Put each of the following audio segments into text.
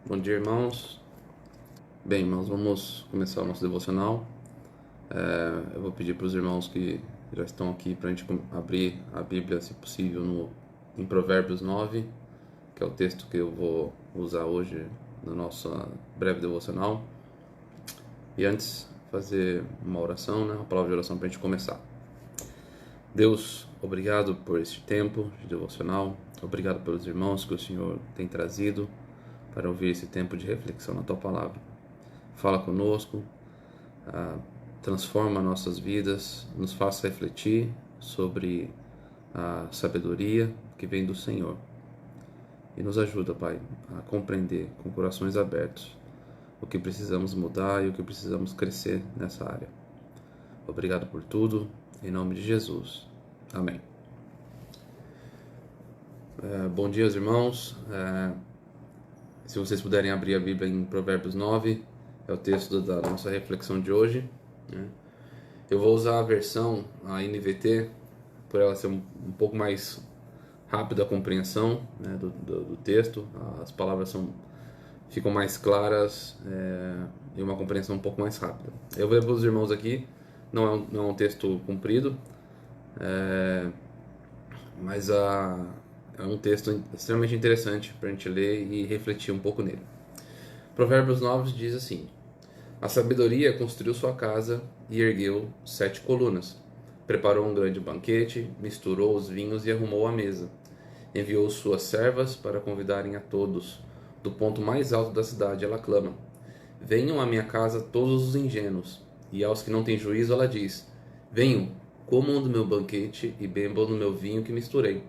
Bom dia, irmãos. Bem, irmãos, vamos começar o nosso devocional. Eu vou pedir para os irmãos que já estão aqui para a gente abrir a Bíblia, se possível, em Provérbios 9, que é o texto que eu vou usar hoje no nosso breve devocional. E antes, fazer uma oração, uma palavra de oração para a gente começar. Deus, obrigado por este tempo de devocional. Obrigado pelos irmãos que o Senhor tem trazido para ouvir esse tempo de reflexão na Tua Palavra. Fala conosco, transforma nossas vidas, nos faça refletir sobre a sabedoria que vem do Senhor. E nos ajuda, Pai, a compreender com corações abertos o que precisamos mudar e o que precisamos crescer nessa área. Obrigado por tudo, em nome de Jesus. Amém. Bom dia, irmãos. Se vocês puderem abrir a Bíblia em Provérbios 9, é o texto da nossa reflexão de hoje. Eu vou usar a versão, a NVT, por ela ser um pouco mais rápida a compreensão do texto. As palavras ficam mais claras e uma compreensão um pouco mais rápida. Eu vou ler para os irmãos aqui, não é um texto comprido, mas é um texto extremamente interessante para a gente ler e refletir um pouco nele. Provérbios 9 diz assim: a sabedoria construiu sua casa e ergueu 7 colunas. Preparou um grande banquete, misturou os vinhos e arrumou a mesa. Enviou suas servas para convidarem a todos. Do ponto mais alto da cidade ela clama: venham à minha casa todos os ingênuos. E aos que não têm juízo ela diz: venham, comam do meu banquete e bebam do meu vinho que misturei.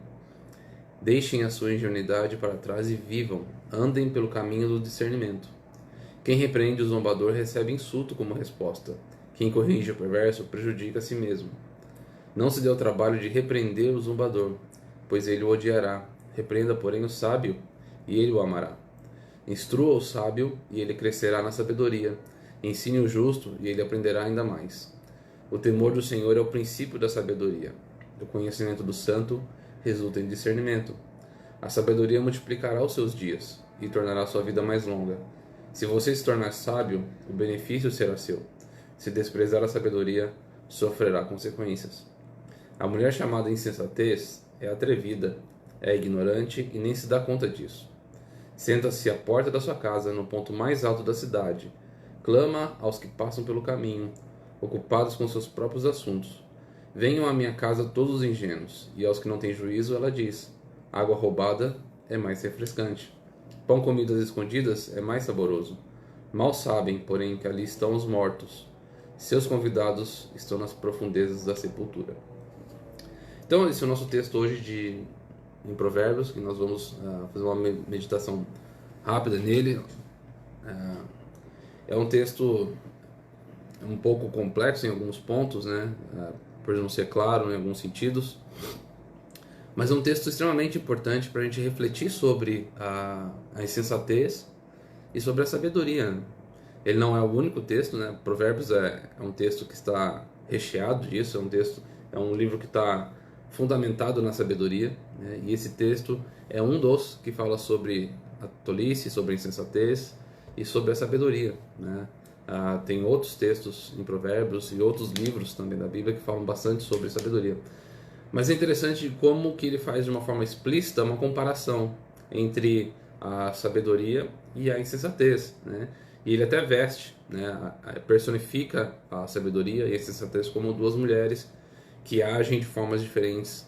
Deixem a sua ingenuidade para trás e vivam, andem pelo caminho do discernimento. Quem repreende o zombador recebe insulto como resposta. Quem corrige o perverso prejudica a si mesmo. Não se dê o trabalho de repreender o zombador, pois ele o odiará. Repreenda, porém, o sábio, e ele o amará. Instrua o sábio, e ele crescerá na sabedoria. Ensine o justo, e ele aprenderá ainda mais. O temor do Senhor é o princípio da sabedoria. O conhecimento do santo resulta em discernimento. A sabedoria multiplicará os seus dias, e tornará sua vida mais longa. Se você se tornar sábio, o benefício será seu. Se desprezar a sabedoria, sofrerá consequências. A mulher chamada insensatez é atrevida, é ignorante e nem se dá conta disso. Senta-se à porta da sua casa, no ponto mais alto da cidade. Clama aos que passam pelo caminho, ocupados com seus próprios assuntos. Venham à minha casa todos os ingênuos, e aos que não têm juízo ela diz: água roubada é mais refrescante. Pão comido às escondidas é mais saboroso. Mal sabem, porém, que ali estão os mortos. Seus convidados estão nas profundezas da sepultura. Então, esse é o nosso texto hoje em Provérbios, que nós vamos fazer uma meditação rápida nele. É um texto um pouco complexo em alguns pontos, por não ser claro em alguns sentidos. Mas é um texto extremamente importante para a gente refletir sobre a insensatez e sobre a sabedoria. Ele não é o único texto, Provérbios é um texto que está recheado disso, é um livro que está fundamentado na sabedoria, e esse texto é um dos que fala sobre a tolice, sobre a insensatez e sobre a sabedoria. Tem outros textos em Provérbios e outros livros também da Bíblia que falam bastante sobre sabedoria. Mas é interessante como que ele faz de uma forma explícita uma comparação entre a sabedoria e a insensatez, E ele até veste, personifica a sabedoria e a insensatez como duas mulheres que agem de formas diferentes,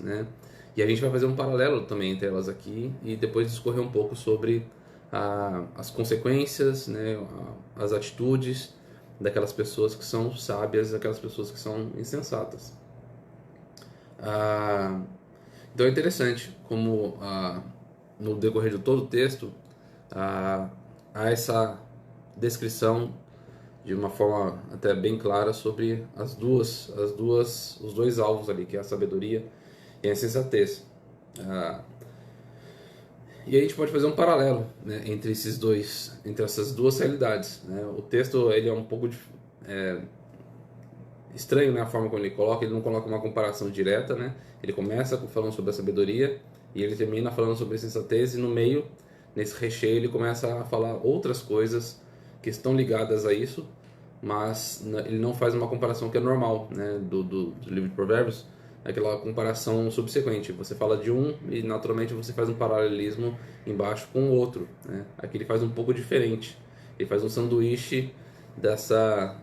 E a gente vai fazer um paralelo também entre elas aqui e depois discorrer um pouco sobre as consequências, as atitudes daquelas pessoas que são sábias, daquelas pessoas que são insensatas. Então é interessante como no decorrer de todo o texto há essa descrição de uma forma até bem clara sobre os dois alvos ali, que é a sabedoria e a insensatez. E a gente pode fazer um paralelo, entre essas duas realidades. O texto ele é um pouco estranho, a forma como ele não coloca uma comparação direta, Ele começa falando sobre a sabedoria e ele termina falando sobre a insensatez, e no meio nesse recheio ele começa a falar outras coisas que estão ligadas a isso, mas ele não faz uma comparação que é normal, né, do livro de Provérbios, aquela comparação subsequente. Você fala de um e naturalmente você faz um paralelismo embaixo com o outro, né? Aqui ele faz um pouco diferente, ele faz um sanduíche dessa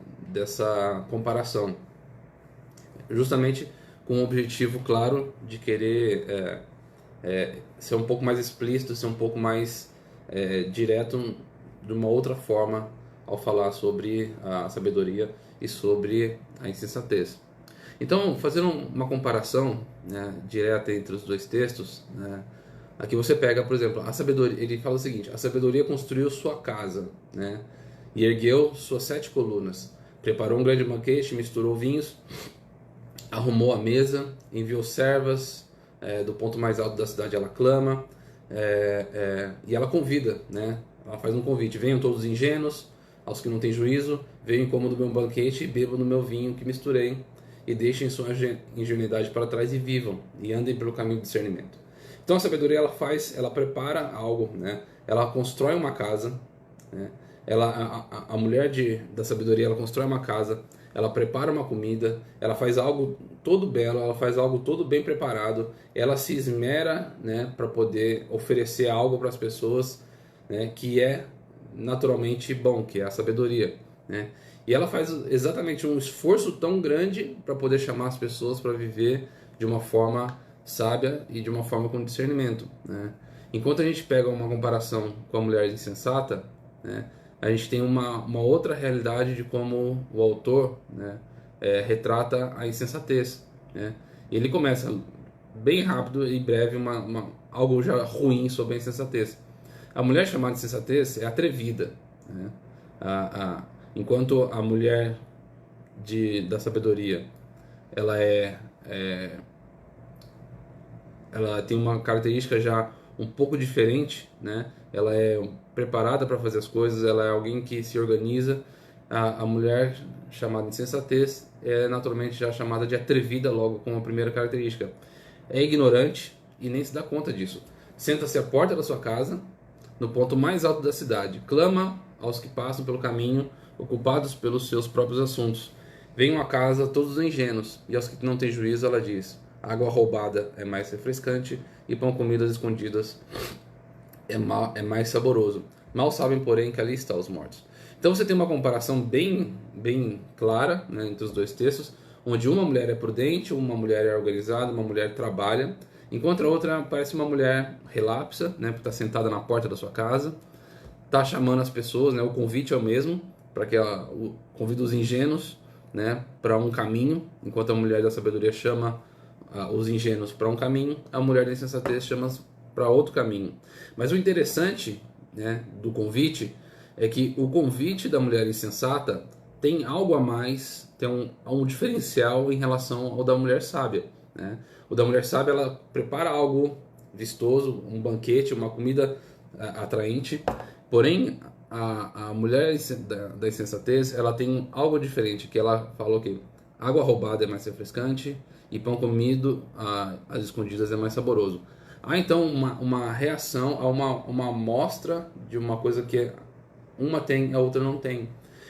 comparação, justamente com o objetivo claro de querer ser um pouco mais explícito, ser um pouco mais direto de uma outra forma ao falar sobre a sabedoria e sobre a insensatez. Então, fazendo uma comparação, né, direta entre os dois textos, né, aqui você pega, por exemplo, a sabedoria. Ele fala o seguinte: a sabedoria construiu sua casa, né, e ergueu suas 7 colunas, preparou um grande banquete, misturou vinhos, arrumou a mesa, enviou servas, do ponto mais alto da cidade ela clama, e ela convida, né? Ela faz um convite: venham todos os ingênuos, aos que não têm juízo, venham e comam do meu banquete e bebam do meu vinho que misturei, e deixem sua ingenuidade para trás e vivam, e andem pelo caminho do discernimento. Então a sabedoria ela prepara algo, né? Ela constrói uma casa, né? A mulher da sabedoria, ela constrói uma casa, ela prepara uma comida, ela faz algo todo belo, ela faz algo todo bem preparado, ela se esmera, né, para poder oferecer algo para as pessoas, né, que é naturalmente bom, que é a sabedoria, né? E ela faz exatamente um esforço tão grande para poder chamar as pessoas para viver de uma forma sábia e de uma forma com discernimento, né? Enquanto a gente pega uma comparação com a mulher insensata, né, a gente tem uma outra realidade de como o autor, né, retrata a insensatez, né? E ele começa bem rápido e breve algo já ruim sobre a insensatez. A mulher chamada insensatez é atrevida, né? Enquanto a mulher da sabedoria ela ela tem uma característica já um pouco diferente, né? Ela é preparada para fazer as coisas, ela é alguém que se organiza. A mulher chamada insensatez é naturalmente já chamada de atrevida logo com a primeira característica. É ignorante e nem se dá conta disso. Senta-se à porta da sua casa, no ponto mais alto da cidade, clama aos que passam pelo caminho, ocupados pelos seus próprios assuntos. Venham a casa todos os ingênuos, e aos que não têm juízo ela diz: água roubada é mais refrescante, e pão comido às escondidas é mais saboroso. Mal sabem, porém, que ali estão os mortos. Então você tem uma comparação bem clara, né, entre os dois textos, onde uma mulher é prudente, uma mulher é organizada, uma mulher trabalha, enquanto a outra parece uma mulher relapsa, né, porque está sentada na porta da sua casa, está chamando as pessoas, né, o convite é o mesmo, para que ela convida os ingênuos, né, para um caminho, enquanto a mulher da sabedoria chama os ingênuos para um caminho, a mulher da insensatez chama para outro caminho. Mas o interessante, né, do convite é que o convite da mulher insensata tem algo a mais, tem um diferencial em relação ao da mulher sábia, né? O da mulher sábia, ela prepara algo vistoso, um banquete, uma comida atraente, porém a mulher da insensatez, ela tem algo diferente, que ela falou que água roubada é mais refrescante e pão comido às escondidas é mais saboroso. Há então uma reação a uma amostra de uma coisa que uma tem, a outra não tem.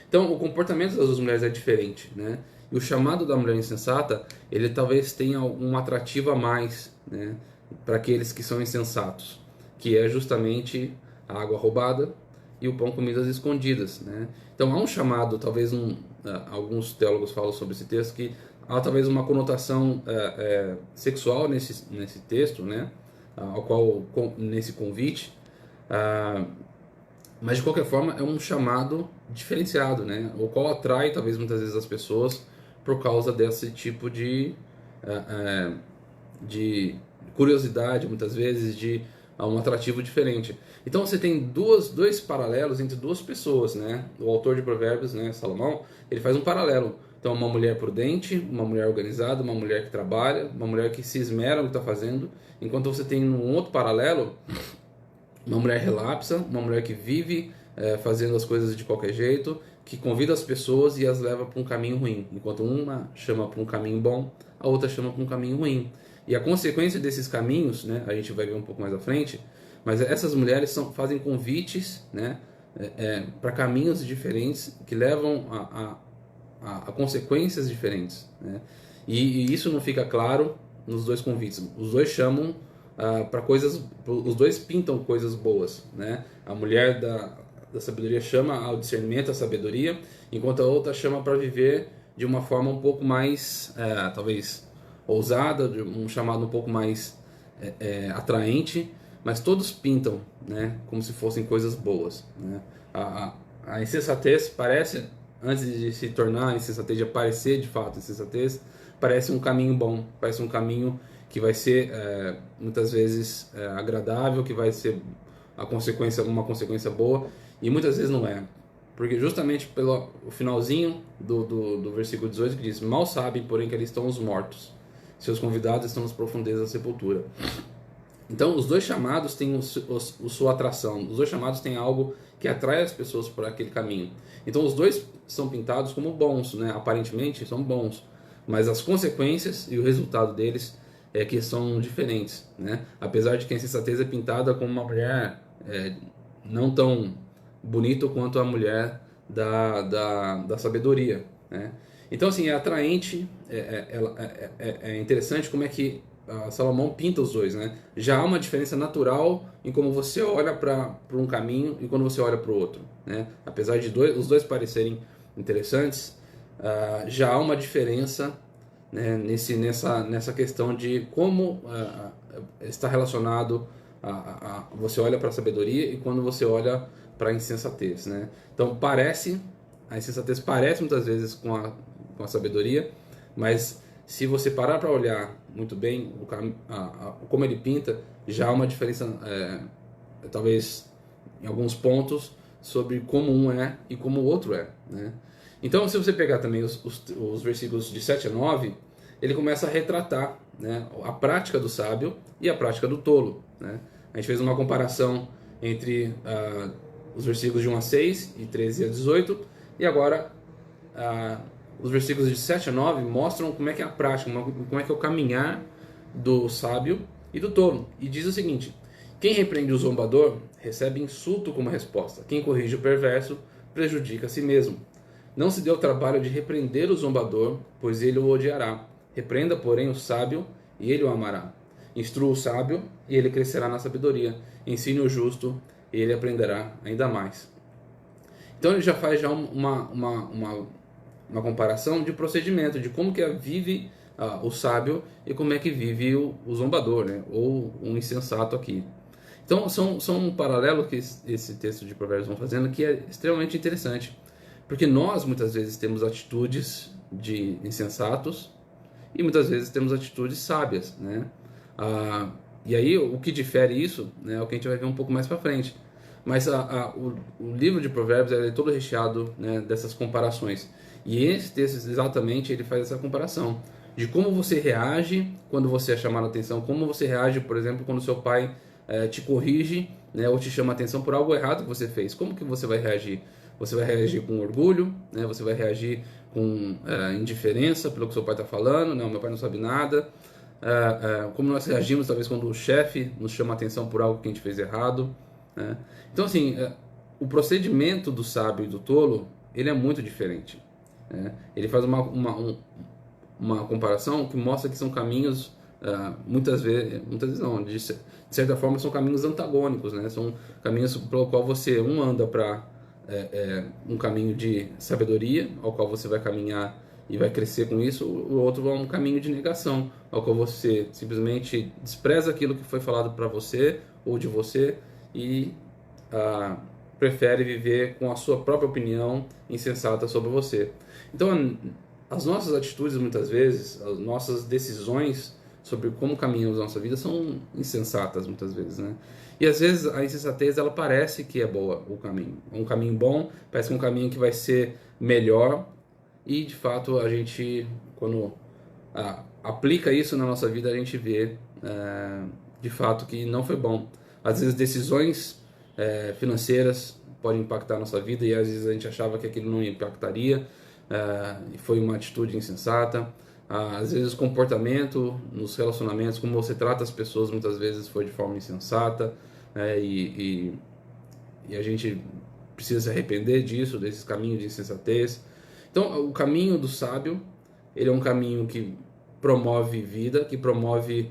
Então o comportamento das duas mulheres é diferente, né? E o chamado da mulher insensata, ele talvez tenha um atrativo a mais, né, para aqueles que são insensatos, que é justamente a água roubada e o pão comido às escondidas, né? Então há um chamado, talvez alguns teólogos falam sobre esse texto, que há talvez uma conotação sexual nesse texto, né? Ao qual nesse convite, mas de qualquer forma é um chamado diferenciado, né? O qual atrai talvez muitas vezes as pessoas por causa desse tipo de curiosidade, muitas vezes de um atrativo diferente. Então você tem dois paralelos entre duas pessoas, né? O autor de Provérbios, né, Salomão, ele faz um paralelo. Então uma mulher prudente, uma mulher organizada, uma mulher que trabalha, uma mulher que se esmera no que está fazendo, enquanto você tem um outro paralelo uma mulher relapsa, uma mulher que vive fazendo as coisas de qualquer jeito, que convida as pessoas e as leva para um caminho ruim. Enquanto uma chama para um caminho bom, a outra chama para um caminho ruim. E a consequência desses caminhos, né, a gente vai ver um pouco mais à frente, Mas essas mulheres fazem convites, né, para caminhos diferentes que levam a consequências diferentes, né? E isso não fica claro nos dois convites. Os dois chamam para coisas, os dois pintam coisas boas, né? A mulher da sabedoria chama ao discernimento, à sabedoria, enquanto a outra chama para viver de uma forma um pouco mais, talvez, ousada, de um chamado um pouco mais atraente, mas todos pintam, né, como se fossem coisas boas, né? A insensatez parece, antes de se tornar insensatez, de aparecer de fato insensatez, parece um caminho bom, parece um caminho que vai ser muitas vezes agradável, que vai ser uma consequência boa, e muitas vezes não é. Porque justamente pelo finalzinho do versículo 18 que diz: mal sabem, porém, que ali estão os mortos, seus convidados estão nas profundezas da sepultura. Então, os dois chamados têm sua atração, os dois chamados têm algo que atrai as pessoas por aquele caminho. Então, os dois são pintados como bons, né? Aparentemente são bons, mas as consequências e o resultado deles é que são diferentes, né? Apesar de que a insensatez é pintada como uma mulher não tão bonita quanto a mulher da sabedoria, né? Então, assim, é atraente, é interessante como é que Salomão pinta os dois, né? Já há uma diferença natural em como você olha para um caminho e quando você olha para o outro, né? Apesar de os dois parecerem interessantes, já há uma diferença, né, nessa questão de como está relacionado você olha para a sabedoria e quando você olha para a insensatez, né? Então a insensatez parece muitas vezes com a sabedoria, mas se você parar para olhar muito bem como ele pinta, já há uma diferença, talvez em alguns pontos, sobre como um é e como o outro é, né? Então, se você pegar também os versículos de 7 a 9, ele começa a retratar, né, a prática do sábio e a prática do tolo, né? A gente fez uma comparação entre os versículos de 1 a 6 e 13 a 18, e agora os versículos de 7 a 9 mostram como é que é a prática, como é que é o caminhar do sábio e do tolo. E diz o seguinte: quem repreende o zombador recebe insulto como resposta. Quem corrige o perverso prejudica a si mesmo. Não se dê o trabalho de repreender o zombador, pois ele o odiará. Repreenda, porém, o sábio, e ele o amará. Instrua o sábio, e ele crescerá na sabedoria. Ensine o justo, e ele aprenderá ainda mais. Então ele já faz uma comparação de procedimento, de como que vive o sábio e como é que vive o zombador, né? Ou um insensato aqui. Então são um paralelo que esse texto de Provérbios vão fazendo, que é extremamente interessante. Porque nós muitas vezes temos atitudes de insensatos e muitas vezes temos atitudes sábias, né? E aí o que difere isso, né, é o que a gente vai ver um pouco mais para frente. Mas o livro de Provérbios é todo recheado, né, dessas comparações. E esse texto exatamente ele faz essa comparação de como você reage quando você é chamado a atenção, como você reage, por exemplo, quando seu pai te corrige, né, ou te chama a atenção por algo errado que você fez. Como que você vai reagir? Você vai reagir com orgulho, né? Você vai reagir com indiferença pelo que seu pai está falando. Não, meu pai não sabe nada. Como nós reagimos talvez quando o chefe nos chama a atenção por algo que a gente fez errado, né? Então, assim, o procedimento do sábio e do tolo, ele é muito diferente, né? Ele faz uma comparação que mostra que são caminhos, muitas vezes não, de certa forma são caminhos antagônicos, né? São caminhos pelo qual você anda para um caminho de sabedoria, ao qual você vai caminhar e vai crescer com isso. O outro é um caminho de negação, ao qual você simplesmente despreza aquilo que foi falado para você ou de você e prefere viver com a sua própria opinião insensata sobre você. Então, as nossas atitudes muitas vezes, as nossas decisões sobre como caminhamos a nossa vida são insensatas muitas vezes, né? E às vezes a insensatez, ela parece que é boa, o caminho. É um caminho bom, parece que é um caminho que vai ser melhor, e de fato a gente, quando aplica isso na nossa vida, a gente vê de fato que não foi bom. Às vezes decisões financeiras podem impactar a nossa vida e às vezes a gente achava que aquilo não impactaria, e foi uma atitude insensata. Às vezes o comportamento nos relacionamentos, como você trata as pessoas, muitas vezes foi de forma insensata. né? E a gente precisa se arrepender disso, desses caminhos de insensatez. Então, o caminho do sábio, ele é um caminho que promove vida, que promove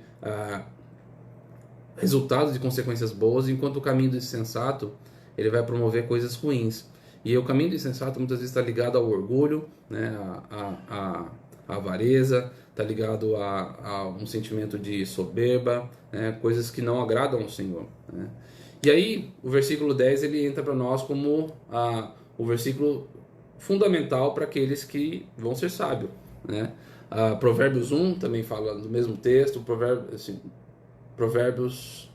resultados e consequências boas, enquanto o caminho do insensato, ele vai promover coisas ruins. E o caminho do insensato muitas vezes está ligado ao orgulho, né, à avareza, está ligado a um sentimento de soberba, né, coisas que não agradam ao Senhor, né. E aí, o versículo 10 ele entra para nós como o versículo fundamental para aqueles que vão ser sábios, né. Provérbios 1 também fala do mesmo texto, Provérbios,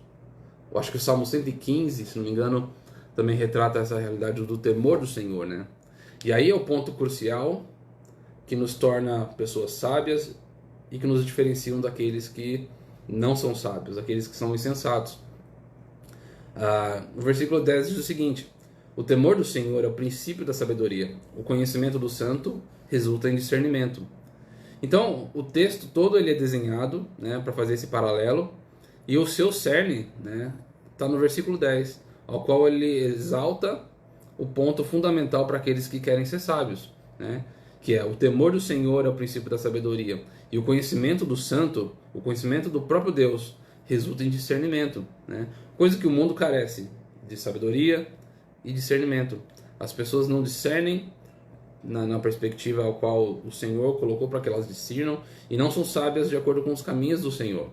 eu acho que o Salmo 115, se não me engano, também retrata essa realidade do temor do Senhor, né? E aí é o ponto crucial que nos torna pessoas sábias e que nos diferenciam daqueles que não são sábios, daqueles que são insensatos. O versículo 10 diz o seguinte: o temor do Senhor é o princípio da sabedoria, o conhecimento do santo resulta em discernimento. Então, o texto todo ele é desenhado, né, para fazer esse paralelo, e o seu cerne, né, está no versículo 10, ao qual ele exalta o ponto fundamental para aqueles que querem ser sábios, né, que é o temor do Senhor é o princípio da sabedoria, e o conhecimento do santo, o conhecimento do próprio Deus, resulta em discernimento, né, coisa que o mundo carece de sabedoria e discernimento. As pessoas não discernem na perspectiva ao qual o Senhor colocou para que elas discernam, e não são sábias de acordo com os caminhos do Senhor.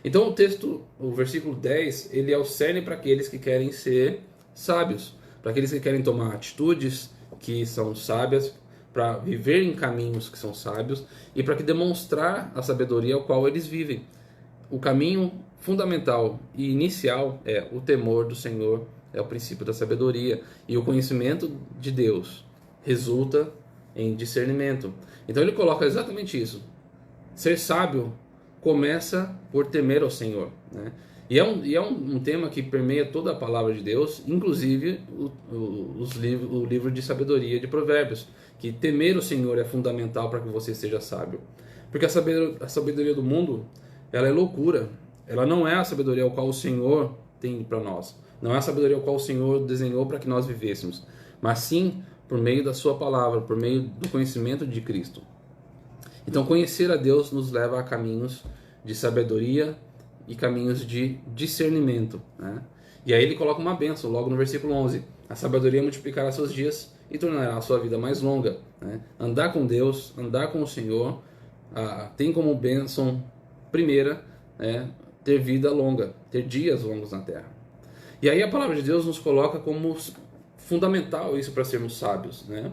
Então o texto, o versículo 10, ele é o cerne para aqueles que querem ser sábios, para aqueles que querem tomar atitudes que são sábias, para viver em caminhos que são sábios e para que demonstrar a sabedoria ao qual eles vivem. O caminho fundamental e inicial é o temor do Senhor, é o princípio da sabedoria, e o conhecimento de Deus resulta em discernimento. Então ele coloca exatamente isso. Ser sábio começa por temer ao Senhor, né? E é um tema que permeia toda a palavra de Deus, inclusive o livro de sabedoria de Provérbios, que temer o Senhor é fundamental para que você seja sábio. Porque a sabedoria do mundo, ela é loucura. Ela não é a sabedoria ao qual o Senhor tem para nós. Não é a sabedoria ao qual o Senhor desenhou para que nós vivêssemos, mas sim por meio da sua palavra, por meio do conhecimento de Cristo. Então, conhecer a Deus nos leva a caminhos de sabedoria e caminhos de discernimento, né? E aí ele coloca uma bênção logo no versículo 11. A sabedoria multiplicará seus dias e tornará a sua vida mais longa, né? Andar com Deus, andar com o Senhor, tem como bênção primeira, né, ter vida longa, ter dias longos na terra. E aí a palavra de Deus nos coloca como fundamental isso para sermos sábios, né?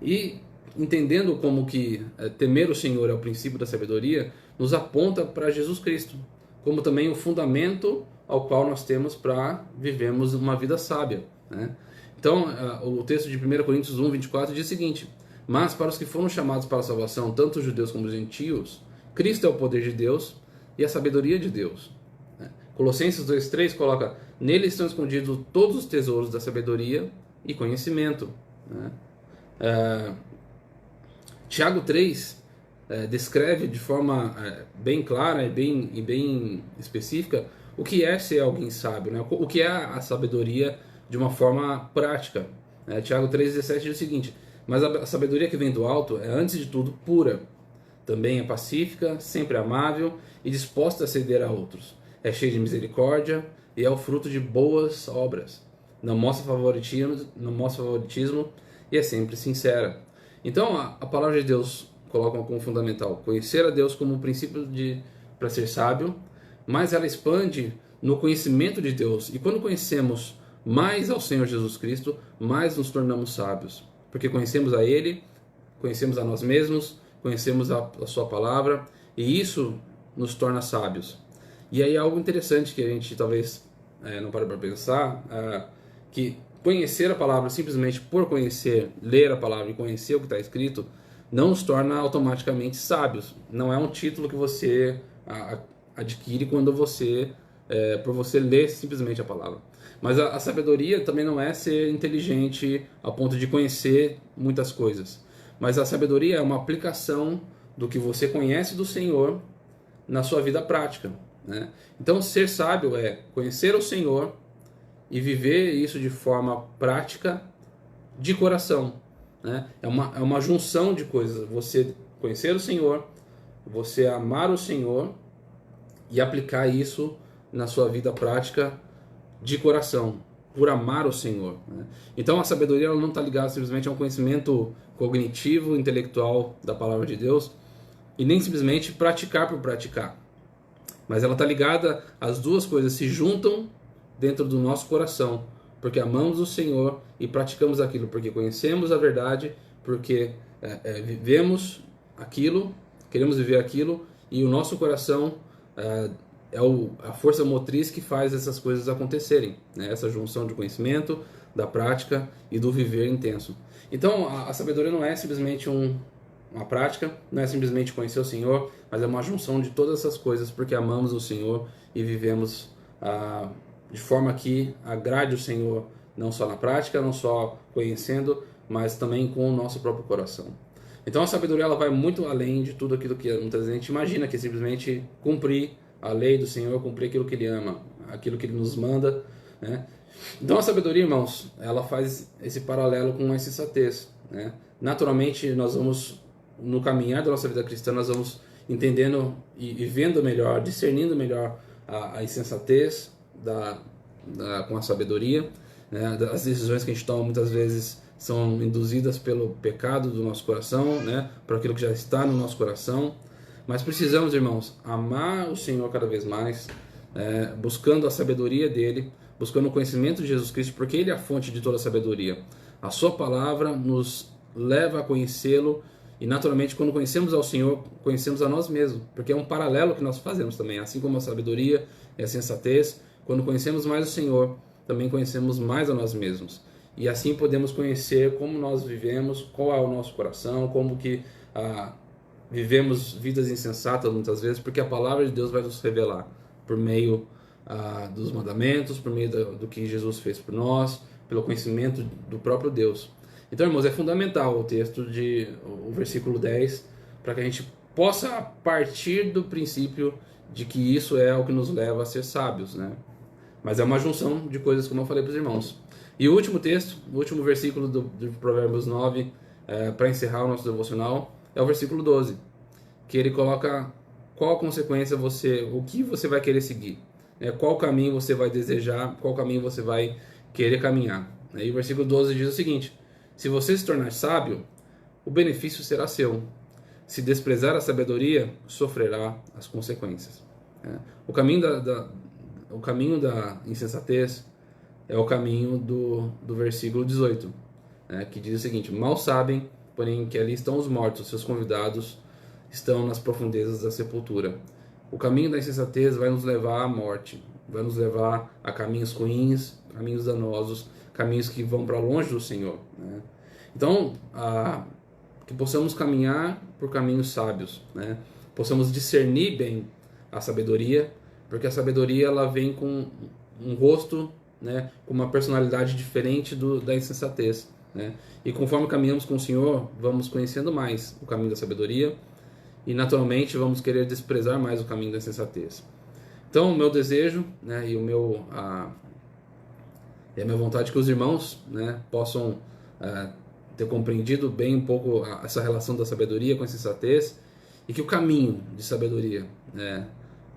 E entendendo como que temer o Senhor é o princípio da sabedoria, nos aponta para Jesus Cristo, como também o fundamento ao qual nós temos para vivermos uma vida sábia, né? Então, o texto de 1 Coríntios 1, 24 diz o seguinte: mas para os que foram chamados para a salvação, tanto os judeus como os gentios, Cristo é o poder de Deus e a sabedoria de Deus. Colossenses 2,3 coloca: nele estão escondidos todos os tesouros da sabedoria e conhecimento, né? Tiago 3 descreve de forma bem clara e bem específica o que é ser alguém sábio, né? O que é a sabedoria de uma forma prática. Tiago 3,17 diz o seguinte: mas a sabedoria que vem do alto é, antes de tudo, pura, também é pacífica, sempre amável e disposta a ceder a outros. É cheia de misericórdia e é o fruto de boas obras. Não mostra favoritismo e é sempre sincera. Então, a palavra de Deus coloca como fundamental conhecer a Deus como o princípio para ser sábio, mas ela expande no conhecimento de Deus. E quando conhecemos mais ao Senhor Jesus Cristo, mais nos tornamos sábios. Porque conhecemos a Ele, conhecemos a nós mesmos, conhecemos a sua palavra, e isso nos torna sábios. E aí algo interessante que a gente talvez não pare para pensar, que conhecer a palavra simplesmente por conhecer, ler a palavra e conhecer o que está escrito, não nos torna automaticamente sábios. Não é um título que você adquire quando por você ler simplesmente a palavra. Mas a sabedoria também não é ser inteligente ao ponto de conhecer muitas coisas. Mas a sabedoria é uma aplicação do que você conhece do Senhor na sua vida prática, né? Então, ser sábio é conhecer o Senhor e viver isso de forma prática, de coração, né? É uma junção de coisas. Você conhecer o Senhor, você amar o Senhor e aplicar isso na sua vida prática de coração, por amar o Senhor, né? Então a sabedoria ela não está ligada simplesmente a um conhecimento cognitivo, intelectual da palavra de Deus, e nem simplesmente praticar por praticar, mas ela está ligada, as duas coisas se juntam dentro do nosso coração, porque amamos o Senhor e praticamos aquilo, porque conhecemos a verdade, porque vivemos aquilo, queremos viver aquilo, e o nosso coração a força motriz que faz essas coisas acontecerem, né? Essa junção de conhecimento, da prática e do viver intenso. Então a sabedoria não é simplesmente uma prática, não é simplesmente conhecer o Senhor, mas é uma junção de todas essas coisas, porque amamos o Senhor e vivemos de forma que agrade o Senhor, não só na prática, não só conhecendo, mas também com o nosso próprio coração. Então a sabedoria ela vai muito além de tudo aquilo que muitas vezes a gente imagina, que é simplesmente cumprir a lei do Senhor, cumprir aquilo que Ele ama, aquilo que Ele nos manda, né? Então a sabedoria, irmãos, ela faz esse paralelo com a insensatez, né? Naturalmente nós vamos, no caminhar da nossa vida cristã, nós vamos entendendo e vendo melhor, discernindo melhor a insensatez com a sabedoria, né? As decisões que a gente toma muitas vezes são induzidas pelo pecado do nosso coração, né? Por aquilo que já está no nosso coração. Mas precisamos, irmãos, amar o Senhor cada vez mais, buscando a sabedoria dEle, buscando o conhecimento de Jesus Cristo, porque Ele é a fonte de toda a sabedoria. A Sua palavra nos leva a conhecê-lo, e naturalmente quando conhecemos ao Senhor, conhecemos a nós mesmos, porque é um paralelo que nós fazemos também, assim como a sabedoria e a sensatez. Quando conhecemos mais o Senhor, também conhecemos mais a nós mesmos. E assim podemos conhecer como nós vivemos, qual é o nosso coração, como que vivemos vidas insensatas muitas vezes, porque a palavra de Deus vai nos revelar por meio dos mandamentos, por meio do que Jesus fez por nós, pelo conhecimento do próprio Deus. Então, irmãos, é fundamental o versículo 10, para que a gente possa partir do princípio de que isso é o que nos leva a ser sábios, né? Mas é uma junção de coisas, como eu falei para os irmãos. E o último texto, o último versículo do Provérbios 9, para encerrar o nosso devocional, é o versículo 12, que ele coloca qual consequência o que você vai querer seguir, qual caminho você vai desejar, qual caminho você vai querer caminhar. E o versículo 12 diz o seguinte: se você se tornar sábio, o benefício será seu. Se desprezar a sabedoria, sofrerá as consequências. O caminho da insensatez é o caminho do versículo 18, que diz o seguinte: mal sabem, porém, que ali estão os mortos, seus convidados estão nas profundezas da sepultura. O caminho da insensatez vai nos levar à morte, vai nos levar a caminhos ruins, caminhos danosos, caminhos que vão para longe do Senhor, né? Então, que possamos caminhar por caminhos sábios, né? Possamos discernir bem a sabedoria, porque a sabedoria ela vem com um rosto, né, com uma personalidade diferente da insensatez, né? E conforme caminhamos com o Senhor, vamos conhecendo mais o caminho da sabedoria e naturalmente vamos querer desprezar mais o caminho da insensatez. Então, o meu desejo, né, e a minha vontade é que os irmãos, né, possam ter compreendido bem um pouco essa relação da sabedoria com a insensatez, e que o caminho de sabedoria, né,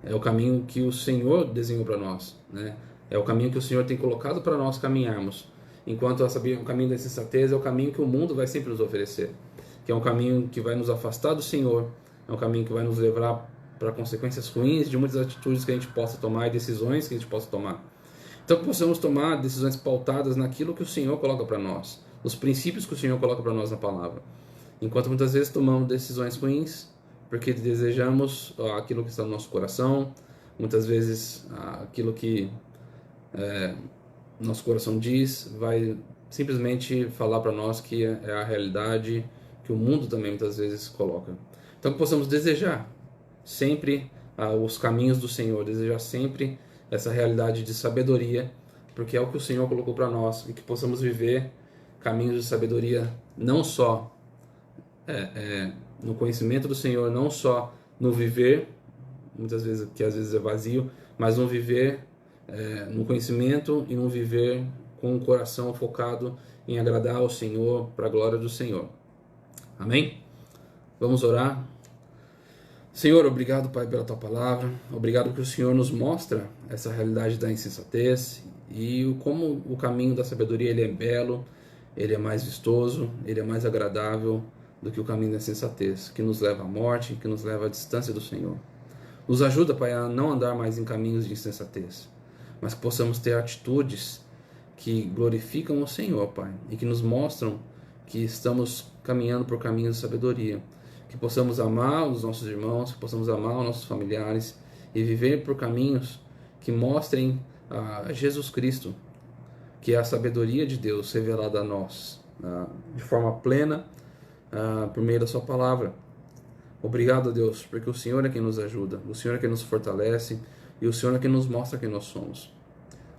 é o caminho que o Senhor desenhou para nós, né? É o caminho que o Senhor tem colocado para nós caminharmos, enquanto o caminho da insensatez é o caminho que o mundo vai sempre nos oferecer, que é um caminho que vai nos afastar do Senhor, é um caminho que vai nos levar para consequências ruins de muitas atitudes que a gente possa tomar e decisões que a gente possa tomar. Então que possamos tomar decisões pautadas naquilo que o Senhor coloca para nós, os princípios que o Senhor coloca para nós na palavra. Enquanto muitas vezes tomamos decisões ruins porque desejamos aquilo que está no nosso coração, muitas vezes aquilo que nosso coração diz vai simplesmente falar para nós que é a realidade que o mundo também muitas vezes coloca. Então que possamos desejar sempre os caminhos do Senhor, desejar sempre essa realidade de sabedoria, porque é o que o Senhor colocou para nós, e que possamos viver caminhos de sabedoria não só no conhecimento do Senhor, não só no viver, muitas vezes que às vezes é vazio, mas no viver no conhecimento e no viver com o coração focado em agradar ao Senhor, para a glória do Senhor. Amém? Vamos orar. Senhor, obrigado, Pai, pela Tua palavra. Obrigado que o Senhor nos mostra essa realidade da insensatez e como o caminho da sabedoria ele é belo, ele é mais vistoso, ele é mais agradável do que o caminho da insensatez, que nos leva à morte, que nos leva à distância do Senhor. Nos ajuda, Pai, a não andar mais em caminhos de insensatez, mas que possamos ter atitudes que glorificam o Senhor, Pai, e que nos mostram que estamos caminhando por caminhos de sabedoria. Que possamos amar os nossos irmãos, que possamos amar os nossos familiares e viver por caminhos que mostrem a Jesus Cristo, que é a sabedoria de Deus revelada a nós de forma plena por meio da Sua palavra. Obrigado, Deus, porque o Senhor é quem nos ajuda, o Senhor é quem nos fortalece e o Senhor é quem nos mostra quem nós somos.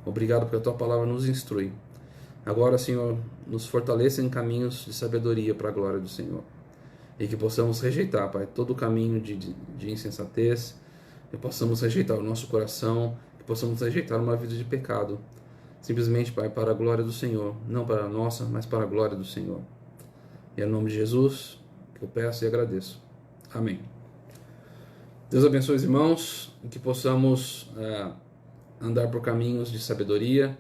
Obrigado porque a Tua palavra nos instrui. Agora, Senhor, nos fortaleça em caminhos de sabedoria para a glória do Senhor. E que possamos rejeitar, Pai, todo o caminho de insensatez, que possamos rejeitar o nosso coração, que possamos rejeitar uma vida de pecado, simplesmente, Pai, para a glória do Senhor, não para a nossa, mas para a glória do Senhor. E é no nome de Jesus que eu peço e agradeço. Amém. Deus abençoe os irmãos, e que possamos andar por caminhos de sabedoria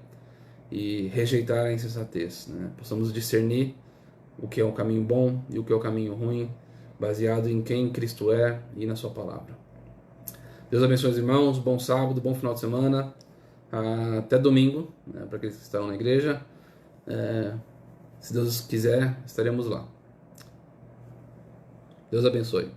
e rejeitar a insensatez, né? Possamos discernir o que é um caminho bom e o que é um caminho ruim, baseado em quem Cristo é e na Sua palavra. Deus abençoe os irmãos, bom sábado, bom final de semana, até domingo, né, para aqueles que estão na igreja. Se Deus quiser, estaremos lá. Deus abençoe.